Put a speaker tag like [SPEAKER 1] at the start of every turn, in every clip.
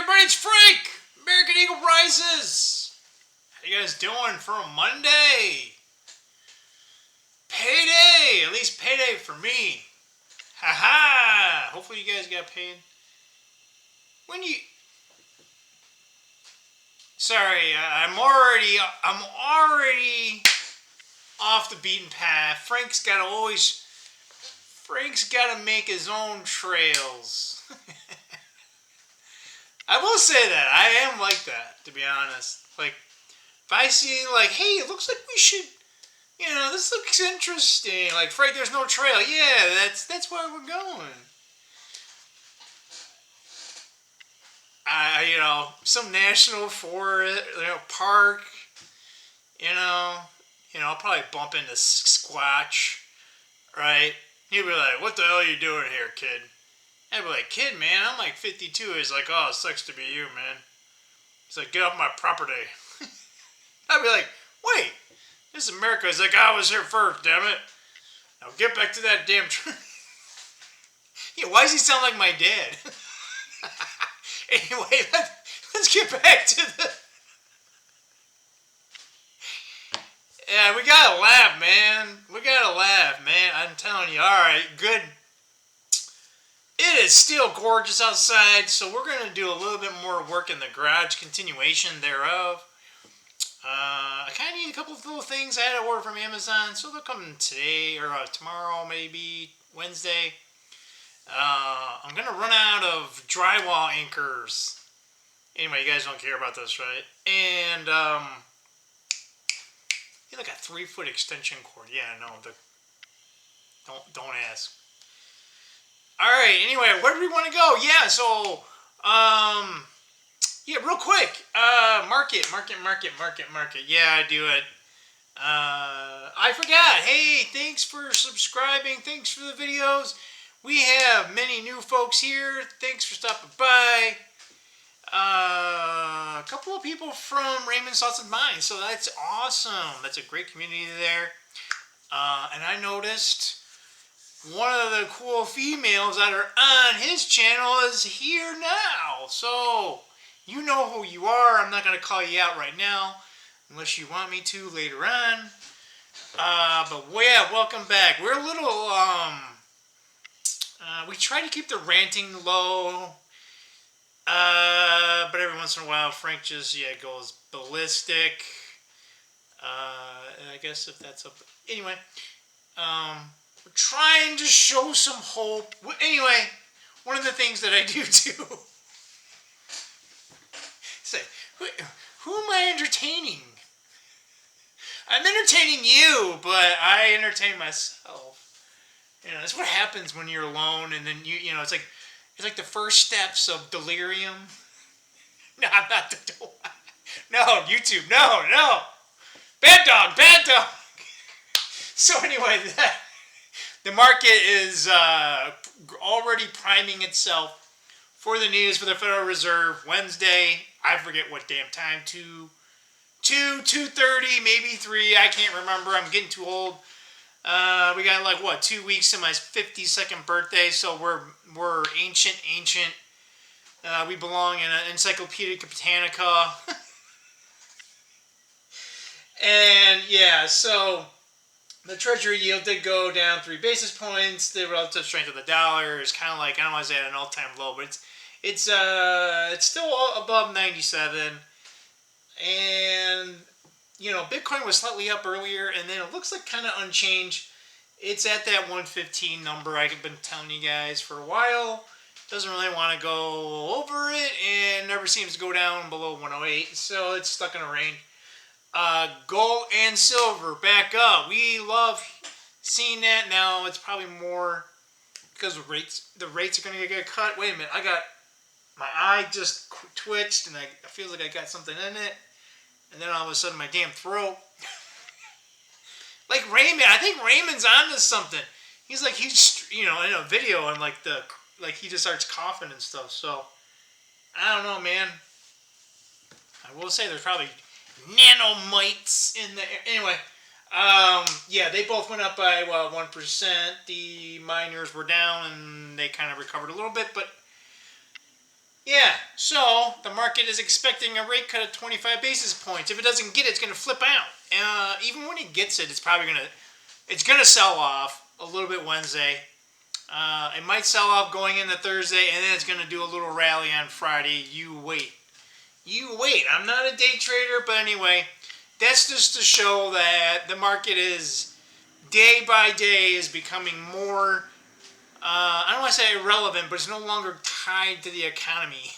[SPEAKER 1] everybody, it's Frank! American Eagle Rises! How you guys doing for a Monday? Payday! At least payday for me. Haha! Hopefully you guys got paid. Sorry, I'm already off the beaten path. Frank's gotta make his own trails. I will say that. I am like that, to be honest. Like, if I see, like, hey, it looks like we should, this looks interesting. Like, Frank, there's no trail. Yeah, that's where we're going. Some national forest, park, I'll probably bump into Squatch, right? He'd be like, what the hell are you doing here, kid? I'd be like, kid, man, I'm like 52. He's like, oh, it sucks to be you, man. He's like, get off my property. I'd be like, wait, this is America. He's like, I was here first, damn it. Now get back to that damn tree. Yeah, why does he sound like my dad? Anyway, let's get back to the... Yeah, we gotta laugh, man. We gotta laugh, man. I'm telling you. All right, good. It is still gorgeous outside, so we're going to do a little bit more work in the garage, continuation thereof. I kind of need a couple of little things I had to order from Amazon, so they'll come today or tomorrow, maybe Wednesday. I'm going to run out of drywall anchors. Anyway, you guys don't care about this, right? And like a 3-foot extension cord. Yeah, no, don't ask. All right. Anyway, where do we want to go? Yeah. So, yeah, real quick. Market. Yeah, I do it. I forgot. Hey, thanks for subscribing. Thanks for the videos. We have many new folks here. Thanks for stopping by. A couple of people from Raymond's Thoughts and Minds. So that's awesome. That's a great community there. And I noticed one of the cool females that are on his channel is here now. So, you know who you are. I'm not going to call you out right now, unless you want me to later on. But yeah, welcome back. We're a little, we try to keep the ranting low. But every once in a while, Frank just, goes ballistic. I guess if that's up. Anyway, we're trying to show some hope. Anyway, one of the things that I do say, who am I entertaining? I'm entertaining you, but I entertain myself. That's what happens when you're alone, and then it's like the first steps of delirium. No, I'm not the door. No, YouTube, no. Bad dog. So anyway, the market is already priming itself for the news for the Federal Reserve Wednesday. I forget what damn time. 2:30, maybe 3. I can't remember. I'm getting too old. We got 2 weeks to my 52nd birthday, so we're ancient. We belong in an Encyclopedia Britannica. And yeah, so the Treasury yield did go down 3 basis points. The relative strength of the dollar is kind of like, I don't want to say at an all-time low, but it's still above 97. And Bitcoin was slightly up earlier, and then it looks like kind of unchanged. It's at that 115 number I've been telling you guys for a while. Doesn't really want to go over it, and never seems to go down below 108, so it's stuck in a range. Gold and silver back up. We love seeing that. Now it's probably more because the rates are going to get cut. Wait a minute, my eye just twitched, and I feel like I got something in it. And then all of a sudden, my damn throat. Like Raymond, I think Raymond's onto something. He's in a video, and he just starts coughing and stuff. So I don't know, man. I will say there's probably nanomites in there. Anyway, yeah, they both went up by 1%. The miners were down, and they kind of recovered a little bit, but yeah. So the market is expecting a rate cut of 25 basis points. If it doesn't get it, it's going to flip out. Even when it gets it, it's probably going to sell off a little bit Wednesday. It might sell off going into Thursday, and then it's going to do a little rally on Friday. You wait. You wait. I'm not a day trader, but anyway, that's just to show that the market is, day by day, is becoming more, I don't want to say irrelevant, but it's no longer tied to the economy.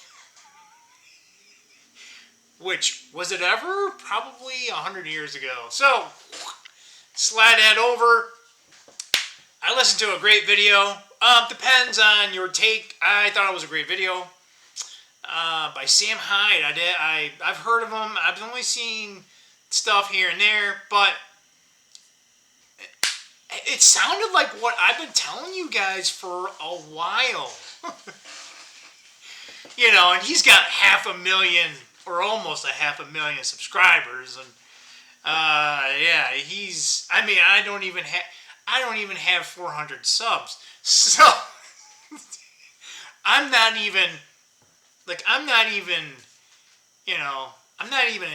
[SPEAKER 1] Which, was it ever? Probably 100 years ago. So, slide that over. I listened to a great video. Depends on your take. I thought it was a great video. By Sam Hyde. I've heard of him. I've only seen stuff here and there, but it sounded like what I've been telling you guys for a while. And he's got 500,000 or almost 500,000 subscribers, and yeah, he's. I mean, I don't even have 400 subs, so I'm not even an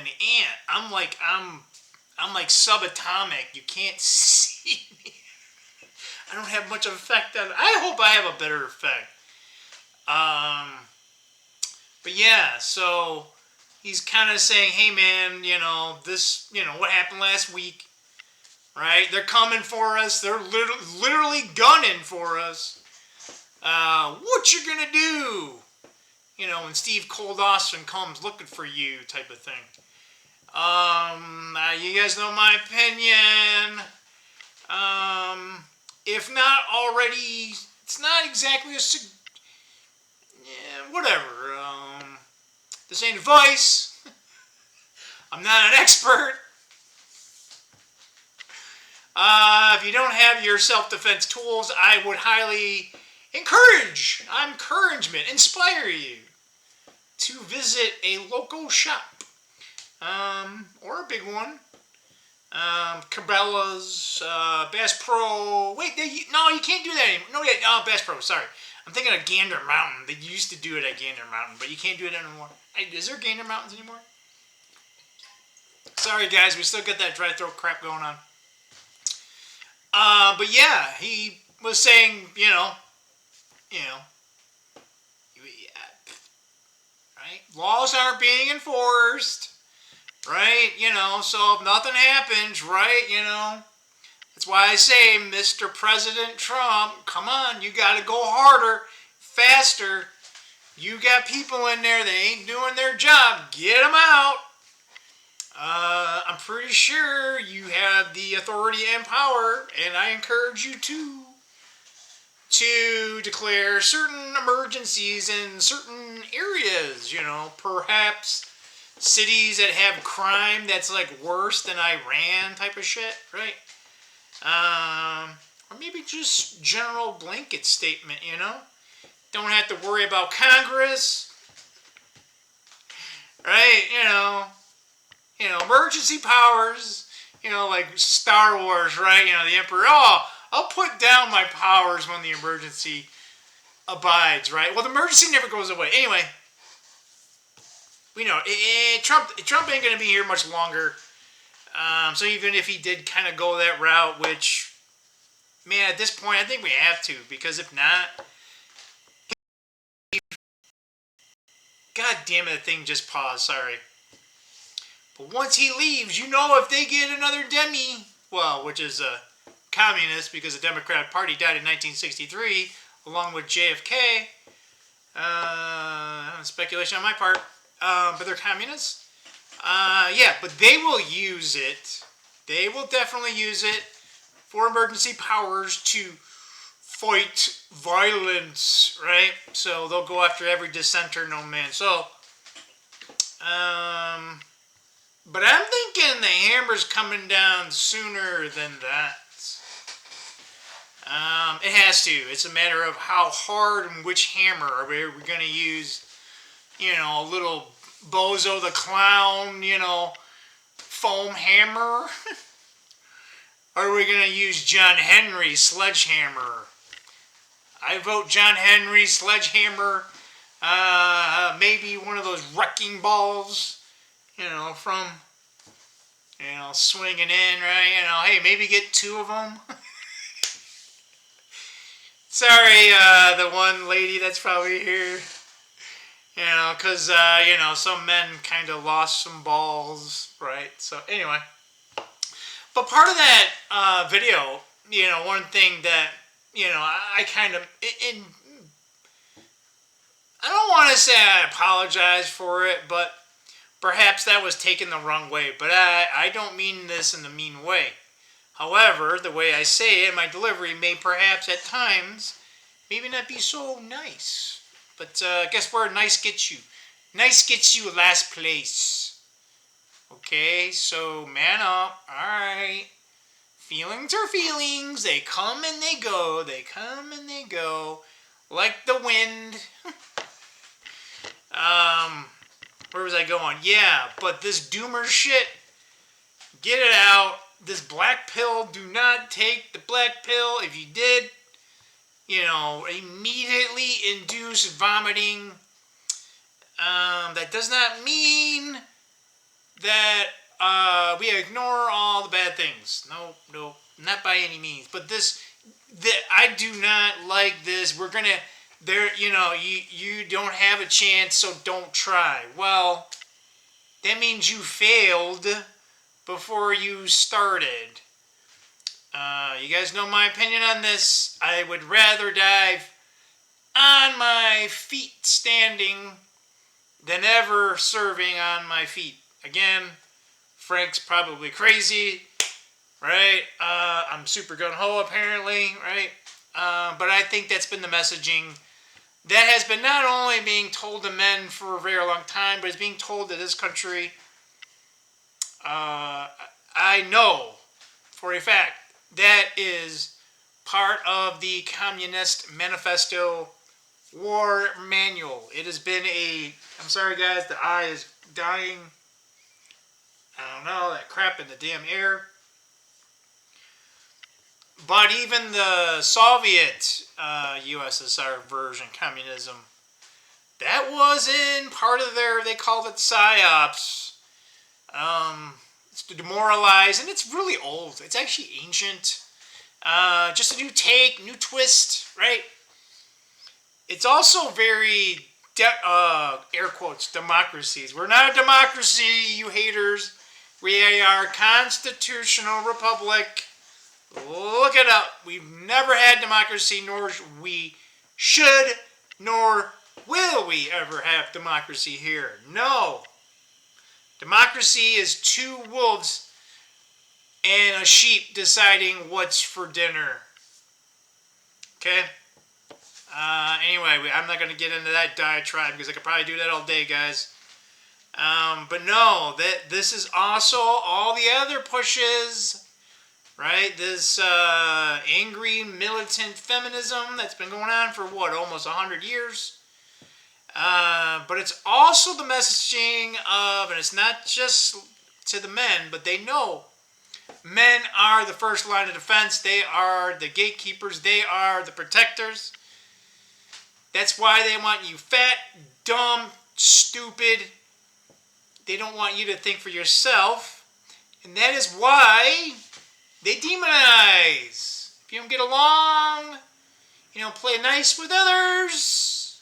[SPEAKER 1] ant. I'm like subatomic. You can't see me. I don't have much of effect on it. I hope I have a better effect. But yeah, so he's kind of saying, hey man, this, what happened last week, right? They're coming for us. They're literally gunning for us. What you gonna do? When Steve Cold Austin comes looking for you, type of thing. You guys know my opinion. If not already, it's not exactly whatever. This ain't advice. I'm not an expert. If you don't have your self-defense tools, I would highly inspire you to visit a local shop, or a big one. Cabela's, Bass Pro. Wait, no, you can't do that anymore. No, Bass Pro. Sorry, I'm thinking of Gander Mountain. They used to do it at Gander Mountain, but you can't do it anymore. Is there Gander Mountains anymore? Sorry, guys, we still got that dry throat crap going on. But yeah, he was saying, right? Laws aren't being enforced, right? So if nothing happens, right? That's why I say, Mr. President Trump, come on, you got to go harder, faster. You got people in there that ain't doing their job. Get them out. I'm pretty sure you have the authority and power, and I encourage you to declare certain emergencies in certain areas, perhaps cities that have crime that's like worse than Iran type of shit, right? Or maybe just general blanket statement, Don't have to worry about Congress, right? Emergency powers, like Star Wars, right? The Emperor, I'll put down my powers when the emergency abides, right? Well, the emergency never goes away. Anyway, Trump ain't going to be here much longer. So even if he did kind of go that route, which, man, at this point, I think we have to, because if not, God damn it, the thing just paused, sorry. But once he leaves, if they get another which is a communist, because the Democratic Party died in 1963, along with JFK, speculation on my part, but they're communists. Yeah, but they will use it. They will definitely use it for emergency powers to fight violence, right? So they'll go after every dissenter known man. So, but I'm thinking the hammer's coming down sooner than that. It has to. It's a matter of how hard and which hammer. Are we going to use, a little Bozo the Clown, foam hammer? Or are we going to use John Henry sledgehammer? I vote John Henry sledgehammer, maybe one of those wrecking balls, from, swinging in, right? Hey, maybe get 2 of them. Sorry, the one lady that's probably here. Because, some men kind of lost some balls, right? So, anyway. But part of that video, one thing that, I kind of, I don't want to say I apologize for it, but perhaps that was taken the wrong way. But I don't mean this in a mean way. However, the way I say it, my delivery may perhaps at times maybe not be so nice. But guess where nice gets you? Nice gets you last place. Okay, so man up. Alright. Feelings are feelings. They come and they go. They come and they go. Like the wind. Where was I going? Yeah, but this doomer shit, get it out. This black pill, do not take the black pill. If you did, immediately induce vomiting. That does not mean that we ignore all the bad things. No, not by any means. But I do not like this. We're gonna, you don't have a chance, so don't try. Well, that means you failed before you started. You guys know my opinion on this. I would rather die on my feet standing than ever serving on my feet. Again, Frank's probably crazy, right? I'm super gung-ho apparently, right? But I think that's been the messaging that has been not only being told to men for a very long time, but it's being told to this country. I know for a fact that is part of the Communist Manifesto War Manual. It has been I'm sorry guys, the eye is dying. I don't know, that crap in the damn air. But even the Soviet USSR version, communism, that was in part of they called it PSYOPs. It's to demoralize, and it's really old. It's actually ancient. Just a new take, new twist, right? It's also very, air quotes, democracies. We're not a democracy, you haters. We are a constitutional republic. Look it up. We've never had democracy, nor we should, nor will we ever have democracy here. No. Democracy is 2 wolves and a sheep deciding what's for dinner. Okay? Anyway, I'm not going to get into that diatribe because I could probably do that all day, guys. But no, this is also all the other pushes, right? This angry militant feminism that's been going on for almost 100 years. But it's also the messaging of, and it's not just to the men, but they know men are the first line of defense. They are the gatekeepers. They are the protectors. That's why they want you fat, dumb, stupid. They don't want you to think for yourself. And that is why they demonize. If you don't get along, play nice with others,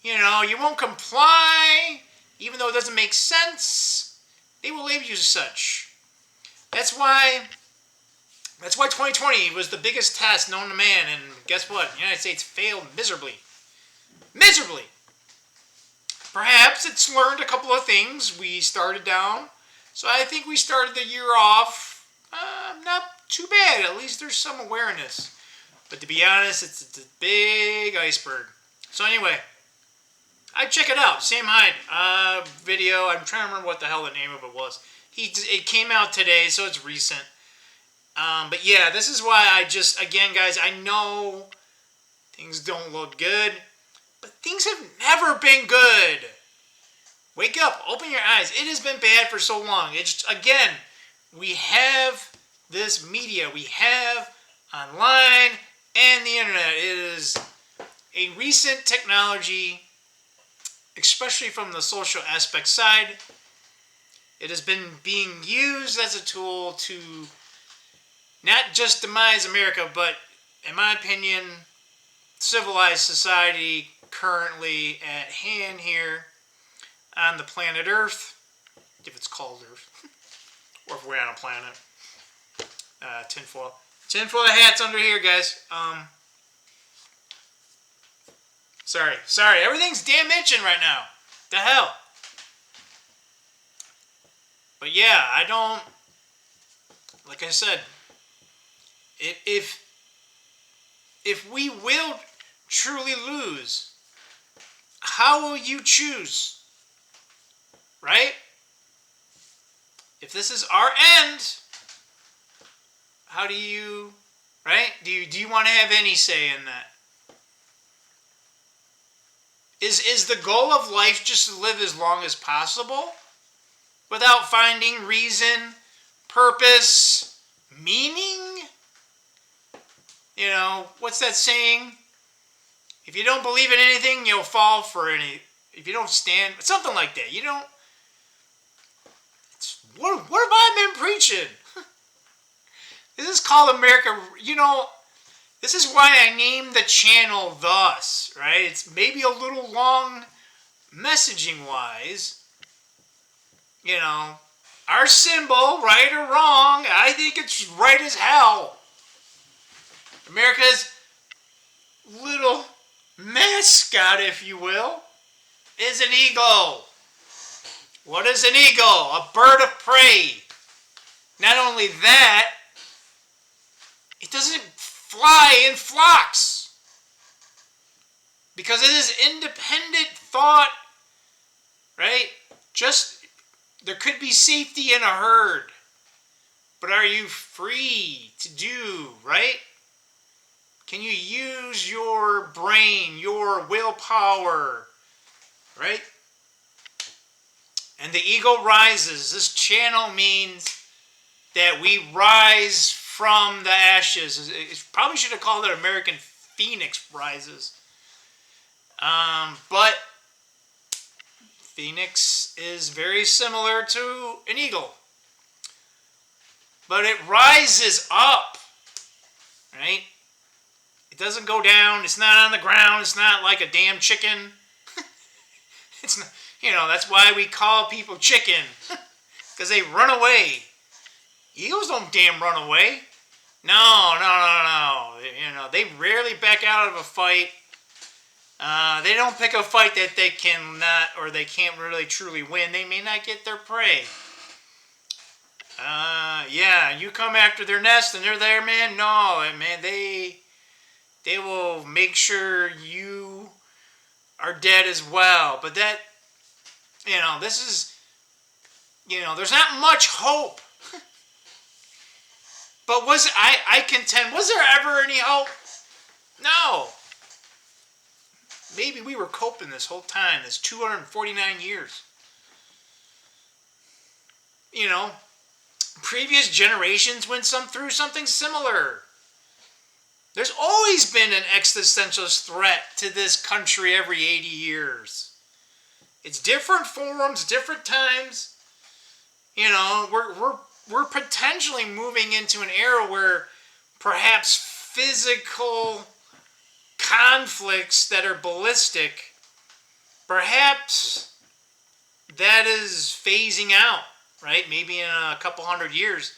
[SPEAKER 1] you won't comply, even though it doesn't make sense, they will label you as such. That's why 2020 was the biggest test known to man, and guess what? The United States failed miserably. Miserably. Perhaps it's learned a couple of things. We started down, so I think we started the year off not too bad. At least there's some awareness. But to be honest, it's a big iceberg. So anyway, I'd check it out. Sam Hyde video. I'm trying to remember what the hell the name of it was. It came out today, so it's recent. But yeah, this is why again, guys, I know things don't look good, but things have never been good. Wake up, open your eyes. It has been bad for so long. Again, we have this media, we have online and the internet. It is a recent technology especially from the social aspect side. It has been being used as a tool to not just demise America, but, in my opinion, civilized society currently at hand here on the planet Earth, if it's called Earth, or if we're on a planet. Tinfoil hats under here, guys. Sorry, everything's damn itching right now. The hell. But yeah, I don't, like I said, if we will truly lose, how will you choose? Right? If this is our end, how do you, right? Do you want to have any say in that? Is the goal of life just to live as long as possible without finding reason, purpose, meaning? You know, what's that saying? If you don't believe in anything, you'll fall for any. If you don't stand, something like that. You don't. What have I been preaching? This is called America. You know, this is why I named the channel thus, right? It's maybe a little long messaging wise. You know, our symbol, right or wrong, I think it's right as hell. America's little mascot, if you will, is an eagle. What is an eagle? A bird of prey. Not only that, it doesn't fly in flocks. Because it is independent thought, right? Just, there could be safety in a herd. But are you free to do, right? Can you use your brain, your willpower, right? And the eagle rises. This channel means that we rise from the ashes. It probably should have called it American Phoenix Rises. But Phoenix is very similar to an eagle. But it rises up, right? It doesn't go down. It's not on the ground. It's not like a damn chicken. It's not, you know, that's why we call people chicken. Because they run away. Eagles don't damn run away. No. You know, they rarely back out of a fight. They don't pick a fight that they cannot or they can't really truly win. They may not get their prey. Yeah, you come after their nest and they're there, man. No, man, they will make sure you are dead as well. But that, you know, this is, you know, there's not much hope. But I contend, was there ever any hope? No. Maybe we were coping this whole time, this 249 years. You know, previous generations went through something similar. There's always been an existentialist threat to this country every 80 years. It's different forms, different times. You know, we're potentially moving into an era where perhaps physical conflicts that are ballistic, perhaps that is phasing out, right? Maybe in a couple hundred years,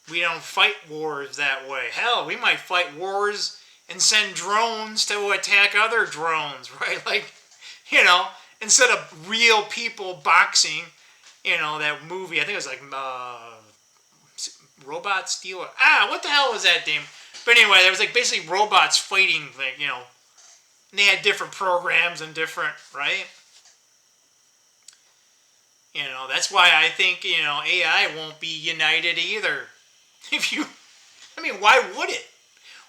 [SPEAKER 1] we don't fight wars that way. Hell, we might fight wars and send drones to attack other drones, right? Like, you know, instead of real people boxing, you know, that movie, I think it was like Robot Steel. What the hell was that name? But anyway, there was like basically robots fighting, like, you know, and they had different programs and different, right? You know, that's why I think, you know, AI won't be united either. Why would it?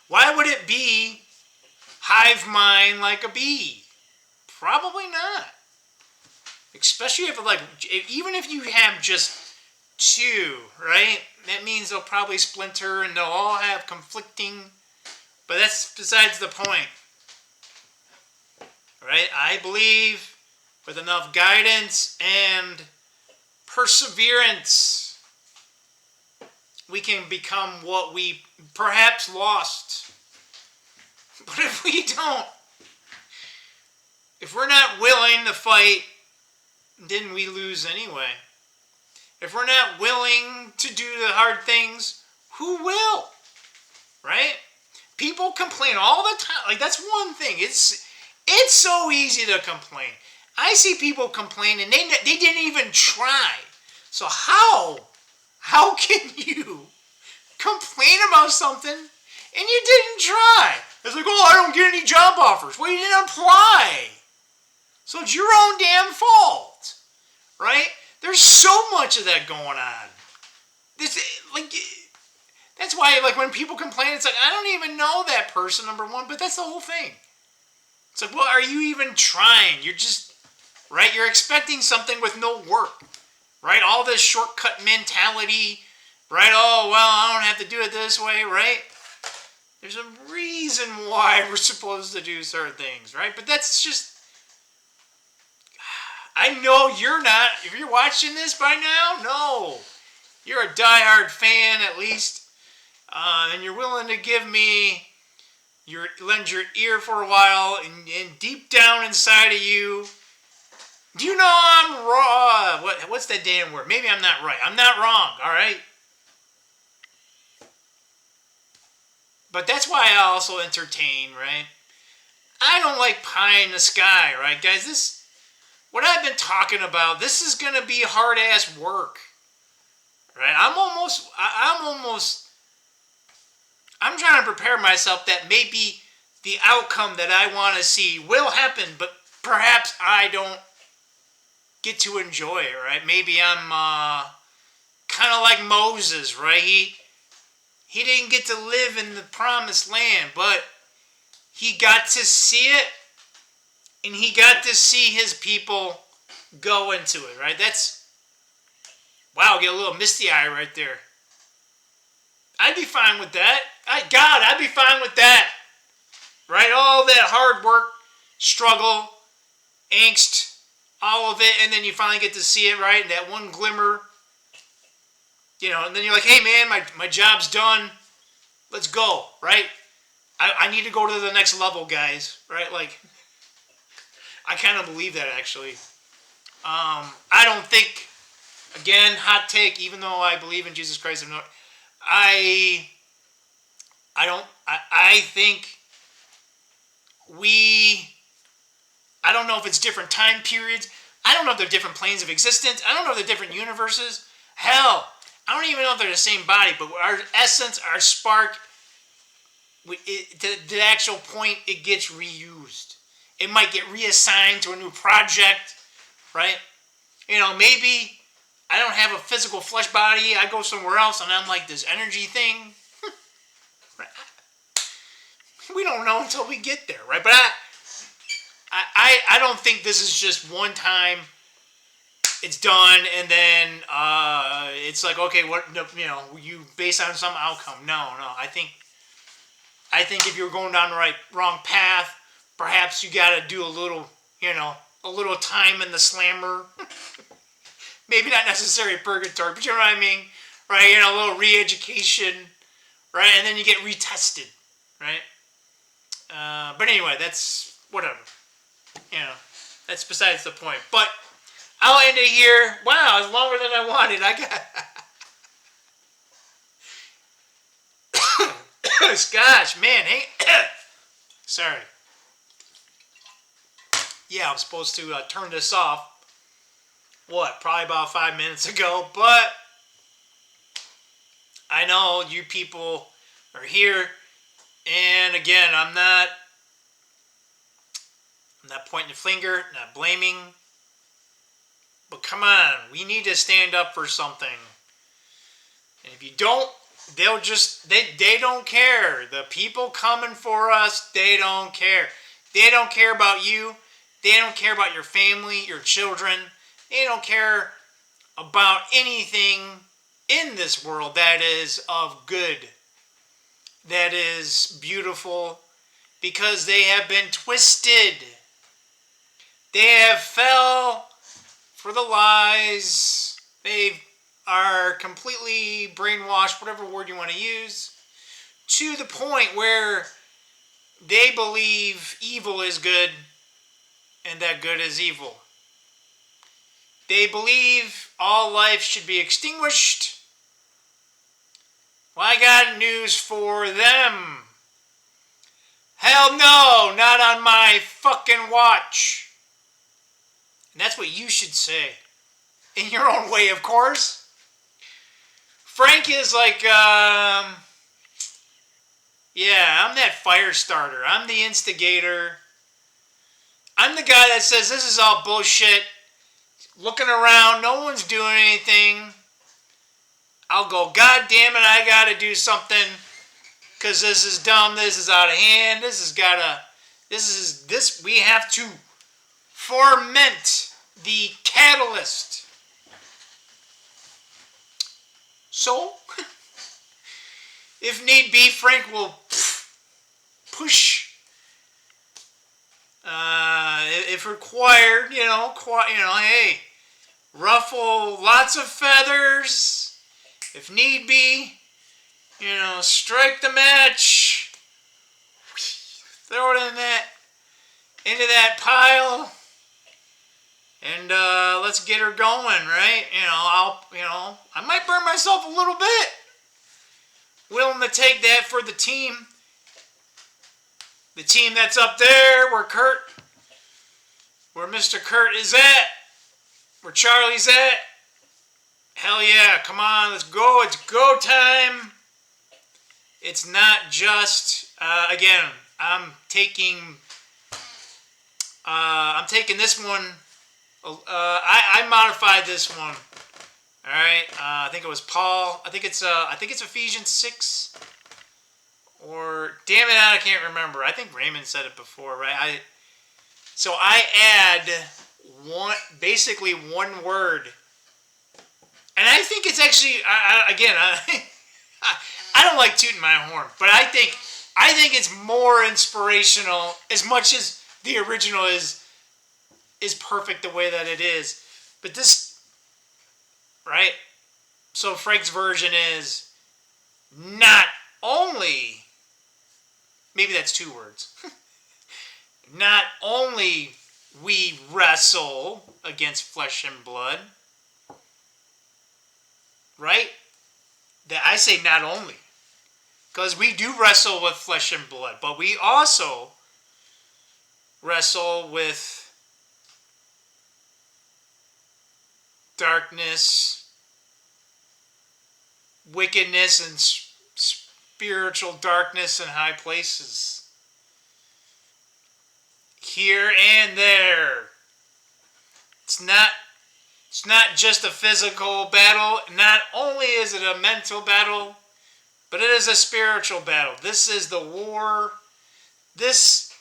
[SPEAKER 1] Why would it be hive mind like a bee? Probably not. Especially even if you have just two, right? That means they'll probably splinter and they'll all have conflicting, but that's besides the point. Right? I believe with enough guidance and perseverance, we can become what we perhaps lost. But if we don't, if we're not willing to fight, then we lose anyway. If we're not willing to do the hard things, who will? Right? People complain all the time. Like, that's one thing. It's so easy to complain. I see people complain and they didn't even try. So how can you complain about something and you didn't try? It's like, oh, I don't get any job offers. Well, you didn't apply. So it's your own damn fault. Right? There's so much of that going on. That's why, like, when people complain, it's like, I don't even know that person, number one, but that's the whole thing. It's like, well, are you even trying? You're just, right? You're expecting something with no work, right? All this shortcut mentality, right? Oh, well, I don't have to do it this way, right? There's a reason why we're supposed to do certain things, right? But that's just, I know you're not. If you're watching this by now, no. You're a diehard fan, at least. And you're willing to lend your ear for a while, and deep down inside of you, do you know I'm wrong? What's that damn word? Maybe I'm not right. I'm not wrong, all right? But that's why I also entertain, right? I don't like pie in the sky, right, guys? What I've been talking about, this is going to be hard-ass work, right? I'm trying to prepare myself that maybe the outcome that I want to see will happen, but perhaps I don't get to enjoy it, right? Maybe I'm kind of like Moses, right? He didn't get to live in the promised land, but he got to see it, and he got to see his people go into it, right? Wow, get a little misty-eye right there. I'd be fine with that. I'd be fine with that. Right? All that hard work, struggle, angst, all of it, and then you finally get to see it, right? And that one glimmer, and then you're like, hey man, my job's done. Let's go, right? I need to go to the next level, guys, right? Like, I kind of believe that, actually. I don't think, again, hot take, even though I believe in Jesus Christ, I think I don't know if it's different time periods. I don't know if they're different planes of existence. I don't know if they're different universes. Hell, I don't even know if they're the same body, but our essence, our spark, the actual point, it gets reused. It might get reassigned to a new project, right? Maybe I don't have a physical flesh body. I go somewhere else and I'm like this energy thing. Right? We don't know until we get there, right? But I don't think this is just one time. It's done, and then it's like, okay, you based on some outcome. No. I think if you're going down the wrong path, perhaps you got to do a little time in the slammer. Maybe not necessarily purgatory, but you know what I mean, right? A little re-education, right? And then you get retested, right? But anyway, that's whatever. That's besides the point. But I'll end it here. Wow, it's longer than I wanted. Gosh, man, hey. Sorry. Yeah, I'm supposed to turn this off. Probably about 5 minutes ago. But I know you people are here. And again, I'm not pointing the finger, not blaming. But come on, we need to stand up for something. And if you don't, they'll just, they don't care. The people coming for us, they don't care. They don't care about you. They don't care about your family, your children. They don't care about anything in this world that is of good, that is beautiful, because they have been twisted. They have fell for the lies. They are completely brainwashed, whatever word you want to use, to the point where they believe evil is good and that good is evil. They believe all life should be extinguished. Well, I got news for them. Hell no, not on my fucking watch. And that's what you should say. In your own way, of course. Frank is like, yeah, I'm that fire starter. I'm the instigator. I'm the guy that says this is all bullshit. Looking around, no one's doing anything. I'll go, God damn it, I gotta do something. Because this is dumb, this is out of hand, we have to ferment the catalyst. So, if need be, Frank will push, if required, hey, ruffle lots of feathers, if need be, strike the match, throw it into that pile, and let's get her going, right? I might burn myself a little bit. Willing to take that for the team. The team that's up there, where Mr. Kurt is at, where Charlie's at. Hell yeah, come on, let's go. It's go time. It's not just, again, I'm taking this one, I modified this one. All right, I think it was Paul. I think it's Ephesians 6, or damn it, I can't remember. I think Raymond said it before, right? So I add basically one word, and I think it's actually I don't like tooting my horn, but I think it's more inspirational, as much as the original is perfect the way that it is. But this, right? So Frank's version is not only, maybe that's two words, not only we wrestle against flesh and blood, right? That I say not only, because we do wrestle with flesh and blood, but we also wrestle with darkness, wickedness, and spiritual darkness in high places. Here and there. It's not just a physical battle. Not only is it a mental battle, but it is a spiritual battle. This is the war. This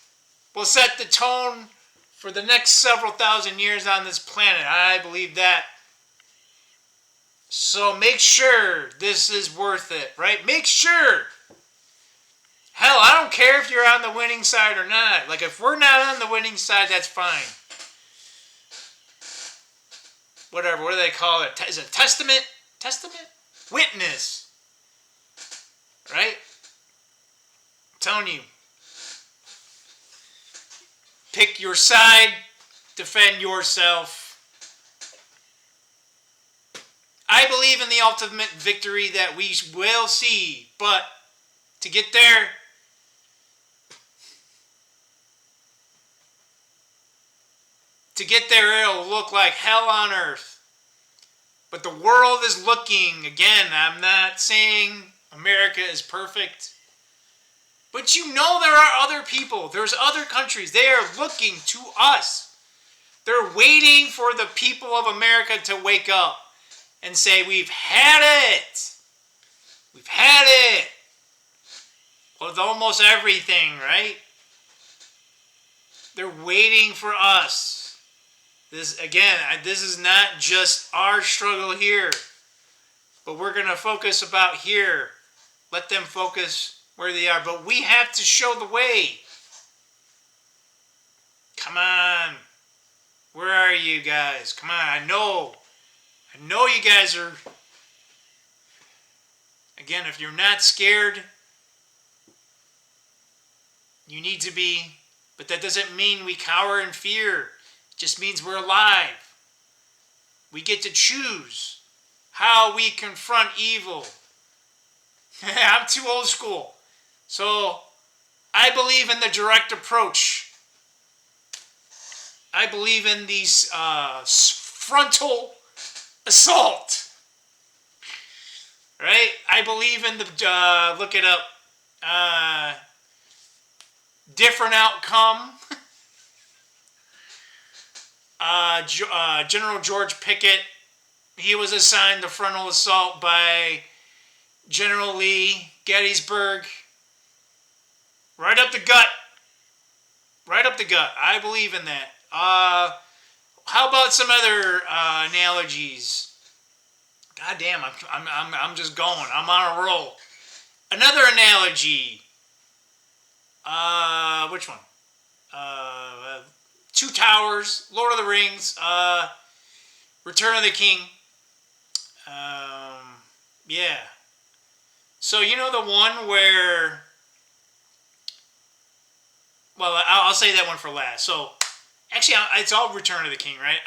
[SPEAKER 1] will set the tone for the next several thousand years on this planet. I believe that. So make sure this is worth it, right? Make sure. Hell, I don't care if you're on the winning side or not. Like, if we're not on the winning side, that's fine. Whatever, what do they call it? Is it testament? Testament? Witness. Right? I'm telling you. Pick your side. Defend yourself. I believe in the ultimate victory that we will see. But to get there, it'll look like hell on earth. But the world is looking. Again, I'm not saying America is perfect. But there are other people. There's other countries. They are looking to us. They're waiting for the people of America to wake up and say, we've had it. We've had it. With almost everything, right? They're waiting for us. This is not just our struggle here, but we're going to focus about here. Let them focus where they are, but we have to show the way. Come on. Where are you guys? Come on, I know you guys are... Again, if you're not scared, you need to be. But that doesn't mean we cower in fear. It just means we're alive. We get to choose how we confront evil. I'm too old school. So, I believe in the direct approach. I believe in these frontal assault. Right? I believe in the, look it up, different outcome. General George Pickett, he was assigned the frontal assault by General Lee, Gettysburg. Right up the gut. Right up the gut. I believe in that. How about some other analogies? God damn, I'm just going. I'm on a roll. Another analogy. Which one? Two Towers, Lord of the Rings, Return of the King. Yeah. So you know the one where... Well, I'll say that one for last. So, actually, it's all Return of the King, right?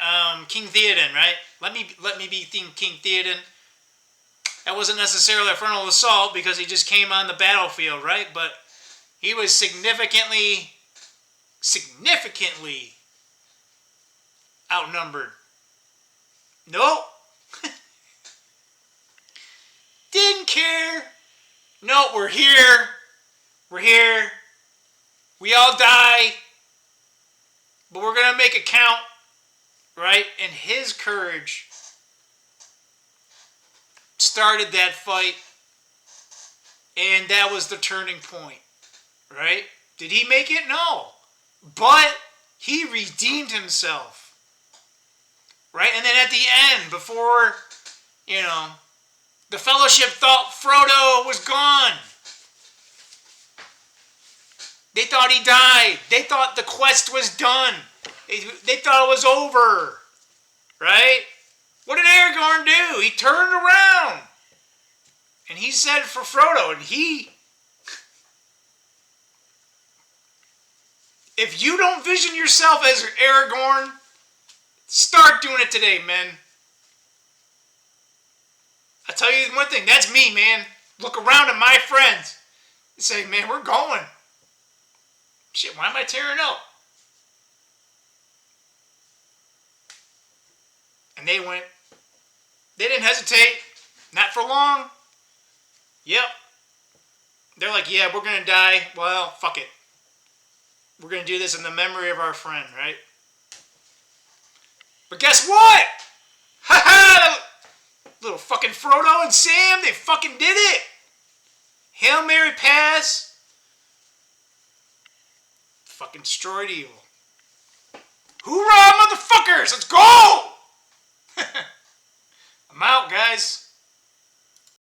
[SPEAKER 1] King Theoden, right? Let me be King Theoden. That wasn't necessarily a frontal assault because he just came on the battlefield, right? But he was significantly outnumbered. Nope. Didn't care. No, we're here. We're here. We all die. But we're going to make it count. Right? And his courage started that fight. And that was the turning point. Right? Did he make it? No. But he redeemed himself. Right? And then at the end, before, the Fellowship thought Frodo was gone. They thought he died. They thought the quest was done. They thought it was over. Right? What did Aragorn do? He turned around. And he said for Frodo, and if you don't vision yourself as Aragorn, start doing it today, man. I tell you one thing, that's me, man. Look around at my friends and say, man, we're going. Shit, why am I tearing up? And they went. They didn't hesitate. Not for long. Yep. They're like, yeah, we're going to die. Well, fuck it. We're going to do this in the memory of our friend, right? But guess what? Ha ha! Little fucking Frodo and Sam, they fucking did it. Hail Mary pass. Fucking destroyed evil. Hoorah, motherfuckers! Let's go! I'm out, guys.